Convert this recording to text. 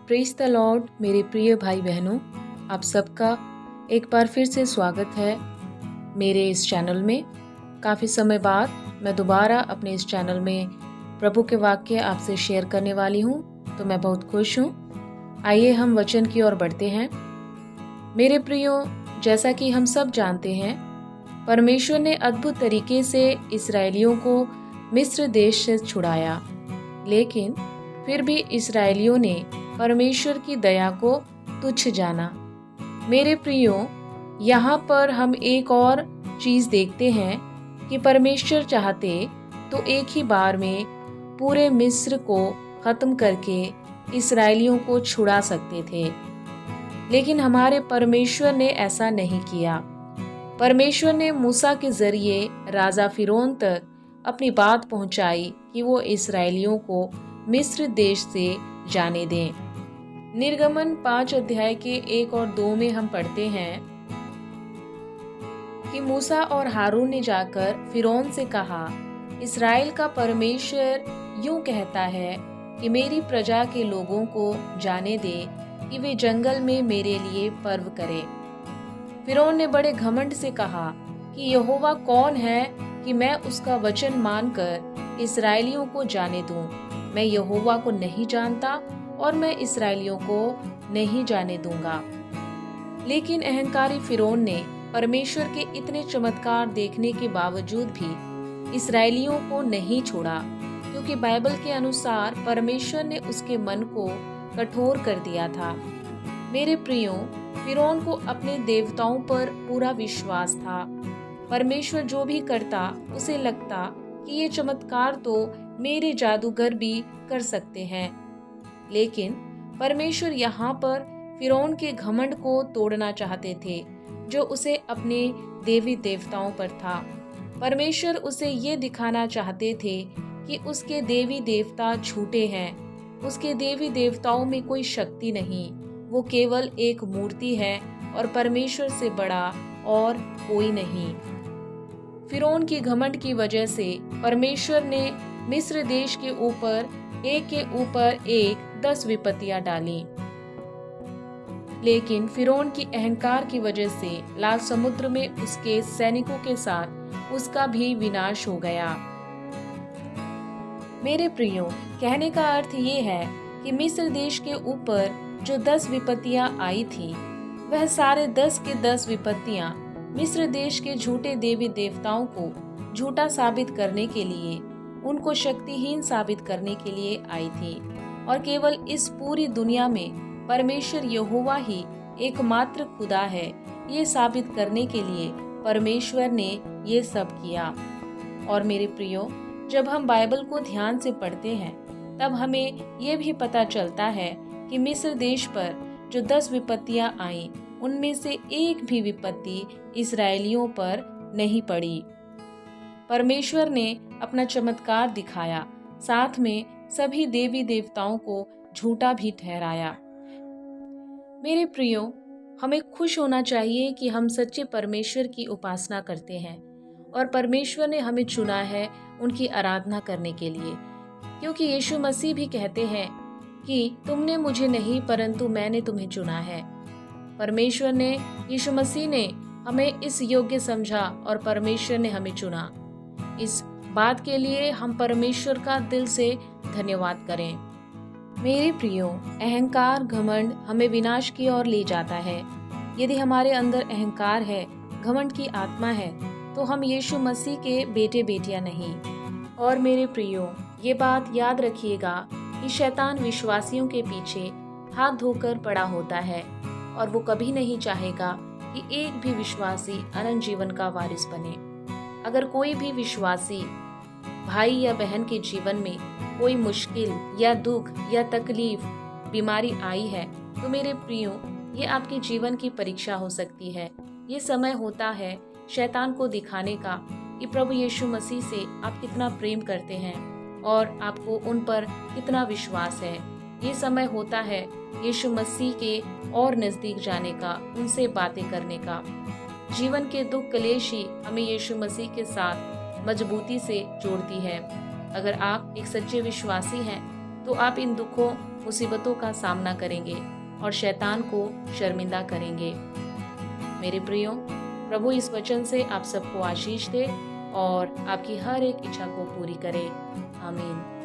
Praise the Lord मेरे प्रिय भाई बहनों, आप सबका एक बार फिर से स्वागत है मेरे इस चैनल में। काफ़ी समय बाद मैं दोबारा अपने इस चैनल में प्रभु के वाक्य आपसे शेयर करने वाली हूँ, तो मैं बहुत खुश हूँ। आइए हम वचन की ओर बढ़ते हैं। मेरे प्रियो, जैसा कि हम सब जानते हैं, परमेश्वर ने अद्भुत तरीके से इस्राएलियों को मिस्र देश से छुड़ाया, लेकिन फिर भी इस्राएलियों ने परमेश्वर की दया को तुच्छ जाना। मेरे प्रियो, यहाँ पर हम एक और चीज देखते हैं कि परमेश्वर चाहते तो एक ही बार में पूरे मिस्र को खत्म करके इस्राएलियों को छुड़ा सकते थे, लेकिन हमारे परमेश्वर ने ऐसा नहीं किया। परमेश्वर ने मूसा के जरिए राजा फिरौन तक अपनी बात पहुंचाई कि वो इस्राएलियों को मिस्र देश से जाने दें। निर्गमन 5 अध्याय के 1 और 2 में हम पढ़ते हैं कि मूसा और हारून ने जाकर फिरौन से कहा, इस्राएल का परमेश्वर यूं कहता है कि मेरी प्रजा के लोगों को जाने दे कि वे जंगल में मेरे लिए पर्व करें। फिरौन ने बड़े घमंड से कहा कि यहोवा कौन है कि मैं उसका वचन मानकर इस्राएलियों को जाने दूं। मैं यहोवा को नहीं जानता और मैं इस्राएलियों को नहीं जाने दूंगा। लेकिन अहंकारी फिरौन ने परमेश्वर के इतने चमत्कार देखने के बावजूद भी इस्राएलियों को नहीं छोड़ा, क्योंकि बाइबल के अनुसार परमेश्वर ने उसके मन को कठोर कर दिया था। मेरे प्रियो, फिरौन को अपने देवताओं पर पूरा विश्वास था। परमेश्वर जो भी करता उसे लगता कि ये चमत्कार तो मेरे जादूगर भी कर सकते हैं। लेकिन परमेश्वर यहाँ पर फिरौन के घमंड को तोड़ना चाहते थे, जो उसे अपने देवी देवताओं पर था। परमेश्वर उसे ये दिखाना चाहते थे कि उसके देवी देवता झूठे हैं। उसके देवी देवताओं में कोई शक्ति नहीं, वो केवल एक मूर्ति है और परमेश्वर से बड़ा और कोई नहीं। फिरौन की घमंड की वजह से परमेश्वर ने मिस्र देश के ऊपर एक 10 विपत्तियां डाली, लेकिन फिरौन की अहंकार की वजह से लाल समुद्र में उसके सैनिकों के साथ उसका भी विनाश हो गया। मेरे प्रियो, कहने का अर्थ ये है कि मिस्र देश के ऊपर जो 10 विपत्तियां आई थी, वह सारे 10 के 10 विपत्तियां मिस्र देश के झूठे देवी देवताओं को झूठा साबित करने के लिए, उनको शक्तिहीन साबित करने के लिए आई थी। और केवल इस पूरी दुनिया में परमेश्वर यहोवा ही एकमात्र खुदा है, ये साबित करने के लिए परमेश्वर ने ये सब किया। और मेरे प्रियो, जब हम बाइबल को ध्यान से पढ़ते हैं, तब हमें ये भी पता चलता है कि मिस्र देश पर जो 10 विपत्तियां आईं, उनमें से एक भी विपत्ति इस्राएलियों पर नहीं पड़ी। परमेश्वर ने अपना चमत्कार दिखाया, साथ में सभी देवी देवताओं को झूठा भी ठहराया। मेरे प्रियो, हमें खुश होना चाहिए कि हम सच्चे परमेश्वर की उपासना करते हैं और परमेश्वर ने हमें चुना है उनकी आराधना करने के लिए, क्योंकि यीशु मसीह भी कहते हैं कि तुमने मुझे नहीं परंतु मैंने तुम्हें चुना है। परमेश्वर ने, यीशु मसीह ने हमें इस योग्य समझा और परमेश्वर ने हमें चुना। इस बात के लिए हम परमेश्वर का दिल से धन्यवाद करें। मेरे प्रियो, अहंकार घमंड हमें विनाश की ओर ले जाता है। यदि हमारे अंदर अहंकार है, घमंड की आत्मा है, तो हम यीशु मसीह के बेटे बेटियां नहीं। और मेरे प्रियो, ये बात याद रखिएगा कि शैतान विश्वासियों के पीछे हाथ धोकर पड़ा होता है और वो कभी नहीं चाहेगा कि एक भी विश्वासी अनंत जीवन का वारिस बने। अगर कोई भी विश्वासी भाई या बहन के जीवन में कोई मुश्किल या दुख या तकलीफ, बीमारी आई है, तो मेरे प्रियो, ये आपके जीवन की परीक्षा हो सकती है। ये समय होता है शैतान को दिखाने का कि प्रभु यीशु मसीह से आप कितना प्रेम करते हैं और आपको उन पर कितना विश्वास है। ये समय होता है यीशु मसीह के और नजदीक जाने का, उनसे बातें करने का। जीवन के दुख कलेश ही हमें यीशु मसीह के साथ मजबूती से जोड़ती है। अगर आप एक सच्चे विश्वासी हैं, तो आप इन दुखों मुसीबतों का सामना करेंगे और शैतान को शर्मिंदा करेंगे। मेरे प्रियो, प्रभु इस वचन से आप सबको आशीष दे और आपकी हर एक इच्छा को पूरी करे। आमीन।